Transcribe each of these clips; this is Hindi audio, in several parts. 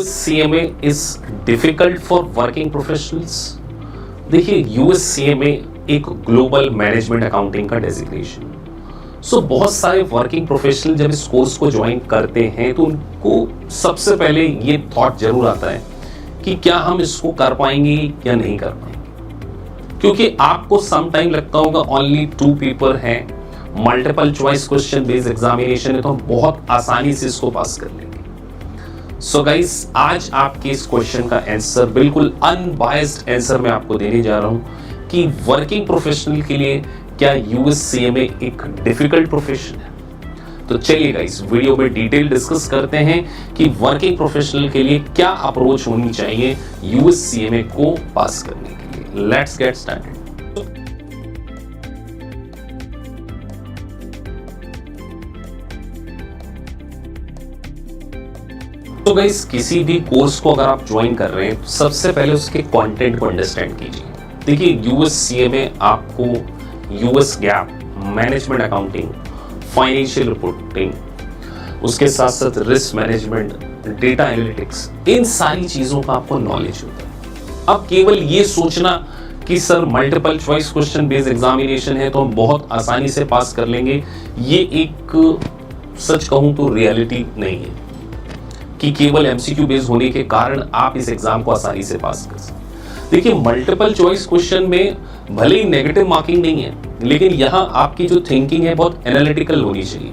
USCMA is difficult for working professionals. देखिए USCMA एक ग्लोबल मैनेजमेंट अकाउंटिंग का डेजिग्नेशन। सो बहुत सारे वर्किंग प्रोफेशनल जब इस कोर्स को ज्वाइन करते हैं तो उनको सबसे पहले ये थॉट जरूर आता है कि क्या हम इसको कर पाएंगे या नहीं कर पाएंगे, क्योंकि आपको सम टाइम लगता होगा ओनली 2 पेपर हैं, multiple choice question based examination है, तो हम बहुत आसानी से इसको पास कर लेंगे। सो गाइस, आज आपके इस क्वेश्चन का आंसर, बिल्कुल अनबायस्ड आंसर मैं आपको देने जा रहा हूं कि वर्किंग प्रोफेशनल के लिए क्या USCMA एक डिफिकल्ट प्रोफेशन है। तो चलिए गाइस, वीडियो में डिटेल डिस्कस करते हैं कि वर्किंग प्रोफेशनल के लिए क्या अप्रोच होनी चाहिए USCMA को पास करने के लिए। Let's get started. तो गाइस, किसी भी कोर्स को अगर आप ज्वाइन कर रहे हैं तो सबसे पहले उसके कंटेंट को अंडरस्टैंड कीजिए। देखिए USCMA आपको US GAAP, management accounting, financial reporting, उसके साथ साथ रिस्क मैनेजमेंट, डेटा एनालिटिक्स, इन सारी चीजों का आपको नॉलेज होता है। अब केवल ये सोचना कि sir multiple choice question based examination है तो हम बहुत आसानी से पास कर लेंगे, ये एक सच कहूं तो रियलिटी नहीं है कि केवल MCQ बेस्ड होने के कारण आप इस एग्जाम को आसानी से पास कर सकते। देखिए मल्टीपल चॉइस क्वेश्चन में भले ही नेगेटिव मार्किंग नहीं है, लेकिन यहाँ आपकी जो थिंकिंग है बहुत एनालिटिकल होनी चाहिए।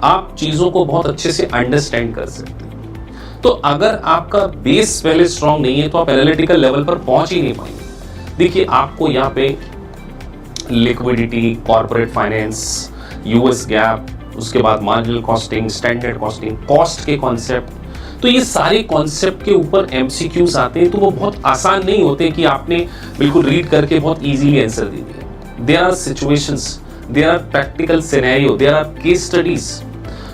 आप चीजों को बहुत अच्छे से अंडरस्टैंड कर सकते हैं। तो अगर आपका बेस पहले स्ट्रांग नहीं है तो आप एनालिटिकल लेवल पर पहुंच ही नहीं पाएंगे। देखिए आपको यहाँ पे liquidity, corporate finance, US GAAP, उसके बाद marginal costing, standard costing, cost के कॉन्सेप्ट, तो ये सारे कॉन्सेप्ट के ऊपर MCQs आते हैं, तो वो बहुत आसान नहीं होते कि आपने बिल्कुल रीड करके बहुत इजीली आंसर दे दिया। There are situations, there are practical scenario, there are case studies.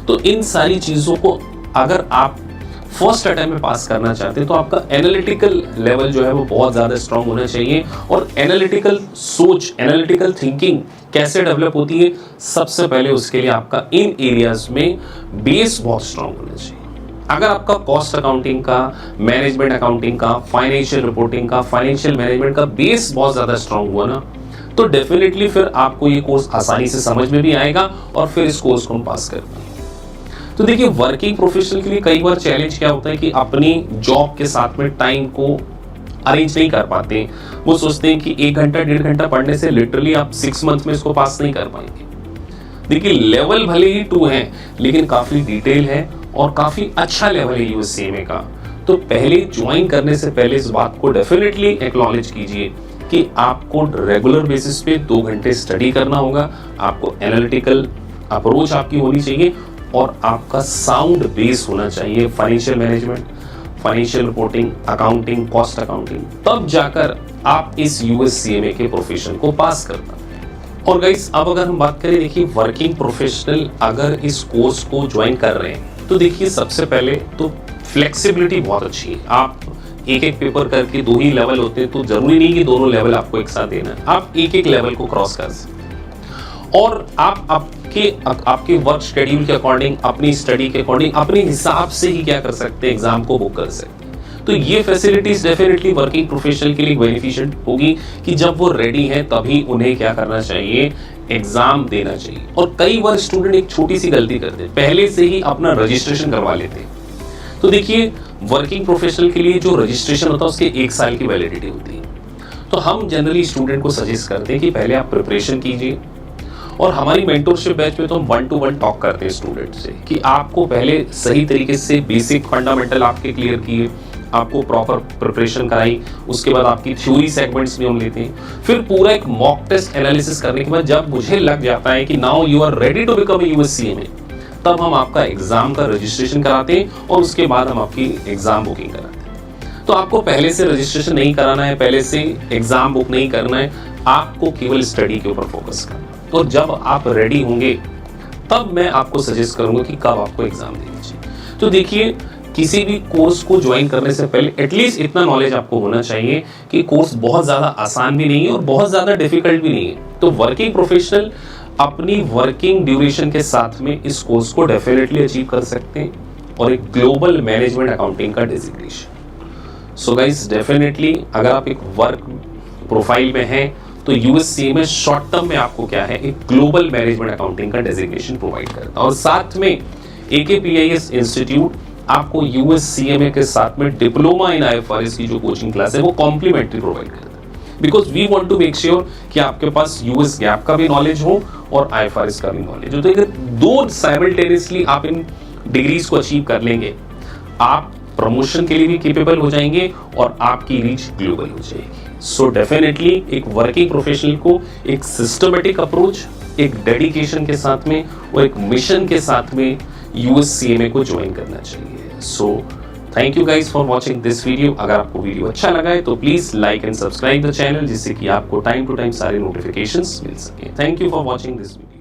तो इन सारी चीजों को अगर आप फर्स्ट अटेम्प्ट में पास करना चाहते हैं तो आपका एनालिटिकल लेवल जो है वो बहुत ज्यादा स्ट्रांग होना चाहिए। और एनालिटिकल सोच, एनालिटिकल थिंकिंग कैसे डेवलप होती है, सबसे पहले उसके लिए आपका इन एरियाज में बेस बहुत स्ट्रांग होना चाहिए। अगर आपका कॉस्ट अकाउंटिंग का, मैनेजमेंट अकाउंटिंग का, फाइनेंशियल रिपोर्टिंग का, फाइनेंशियल मैनेजमेंट का बेस बहुत ज्यादा स्ट्रांग हुआ ना, तो डेफिनेटली फिर आपको ये कोर्स आसानी से समझ में भी आएगा और फिर इस कोर्स को हम पास कर पाएंगे। तो देखिए वर्किंग प्रोफेशनल के लिए कई बार चैलेंज क्या होता है कि अपनी जॉब के साथ में टाइम को अरेंज नहीं कर पाते। वो सोचते हैं कि 1 घंटा 1.5 घंटा पढ़ने से लिटरली आप 6 मंथ में इसको पास नहीं कर पाएंगे। देखिए लेवल भले ही 2 है, लेकिन काफी डिटेल है और काफी अच्छा लेवल है USCMA का। तो पहले ज्वाइन करने से पहले इस बात को डेफिनेटली एक्नॉलेज कीजिए कि आपको रेगुलर बेसिस पे 2 घंटे स्टडी करना होगा, आपको एनालिटिकल अप्रोच आपकी होनी चाहिए और आपका साउंड बेस होना चाहिए financial management, financial reporting, accounting, cost accounting, तब जाकर आप इस USCMA के प्रोफेशन को पास कर पाएंगे। और गाइस, अब अगर हम बात करें, देखिए वर्किंग प्रोफेशनल अगर इस कोर्स को ज्वाइन कर रहे हैं तो देखिए सबसे पहले तो फ्लेक्सिबिलिटी बहुत अच्छी है। आप एक पेपर करके 2 ही लेवल होते हैं, तो जरूरी नहीं कि दोनों लेवल आपको एक साथ देना है। आप एक लेवल को क्रॉस कर सकते हैं और आप आपके वर्क शेड्यूल के अकॉर्डिंग, अपनी स्टडी के अकॉर्डिंग, अपने हिसाब से ही क्या कर सकते हैं, एग्जाम को बुक कर सकते हैं। तो ये फैसिलिटीज डेफिनेटली वर्किंग प्रोफेशनल के लिए बेनिफिशियल होगी कि जब वो रेडी हैं तभी उन्हें क्या करना चाहिए, एग्जाम देना चाहिए। और कई बार स्टूडेंट एक छोटी सी गलती करते हैं, पहले से ही अपना रजिस्ट्रेशन करवा लेते हैं। तो देखिए वर्किंग प्रोफेशनल के लिए जो रजिस्ट्रेशन होता है उसके 1 साल की वैलिडिटी होती है। तो हम जनरली स्टूडेंट को सजेस्ट करते हैं कि पहले आप प्रिपरेशन कीजिए। और हमारी मेंटरशिप बैच में तो हम 1-to-1 टॉक करते हैं स्टूडेंट से कि आपको पहले सही तरीके से बेसिक फंडामेंटल आपके क्लियर किए, आपको प्रॉपर प्रिपरेशन कराई, उसके बाद आपकी थ्योरी सेगमेंट्स भी हम लेते हैं। फिर पूरा एक मॉक टेस्ट एनालिसिस करने के बाद जब मुझे लग जाता है कि now you are ready to become a USCMA, तब हम आपका एग्जाम का रजिस्ट्रेशन कराते हैं और उसके बाद हम आपकी एग्जाम बुकिंग कराते हैं। तो आपको पहले से रजिस्ट्रेशन नहीं कराना है, पहले से एग्जाम बुक नहीं करना है, आपको केवल स्टडी के ऊपर फोकस करना है। तो जब आप रेडी होंगे तब मैं आपको सजेस्ट करूंगा कि कब आपको एग्जाम देनी चाहिए। तो देखिए किसी भी कोर्स को ज्वाइन करने से पहले एटलीस्ट इतना नॉलेज आपको होना चाहिए कि कोर्स बहुत ज़्यादा आसान भी नहीं है और बहुत ज़्यादा डिफिकल्ट भी नहीं है। तो वर्किंग प्रोफेशनल अपनी वर्किंग ड्यूरेशन के साथ में इस कोर्स को डेफिनेटली अचीव कर सकते हैं। और एक ग्लोबल मैनेजमेंट अकाउंटिंग का डेजिग्नेशन। सो गाइस डेफिनेटली अगर आप एक वर्क प्रोफाइल में हैं तो यूएससीए में शॉर्ट टर्म में आपको क्या है, एक ग्लोबल मैनेजमेंट अकाउंटिंग का डेजिग्नेशन प्रोवाइड करता है। और साथ में AKPIS इंस्टीट्यूट आपको यूएससीएमए के साथ में डिप्लोमा इन IFRS की जो कोचिंग क्लास है वो कॉम्प्लीमेंट्री प्रोवाइड करता है, because we want to make sure कि आपके पास यूएस गैप का भी नॉलेज हो और IFRS का भी नॉलेज हो। तो अगर दो साइमल्टेनियसली आप इन डिग्रीज को अचीव कर लेंगे, आप प्रमोशन के लिए भी केपेबल हो जाएंगे और आपकी रीच ग्लोबल हो जाएगी। सो डेफिनेटली एक वर्किंग प्रोफेशनल को एक सिस्टमेटिक अप्रोच, एक डेडिकेशन के साथ में और एक मिशन के साथ में यूएससीएमए को ज्वाइन करना चाहिए। So thank you guys for watching this video. अगर आपको वीडियो अच्छा लगा है तो please like and subscribe the channel, जिससे कि आपको टाइम टू टाइम सारे नोटिफिकेशंस मिल सके। Thank you for watching this video.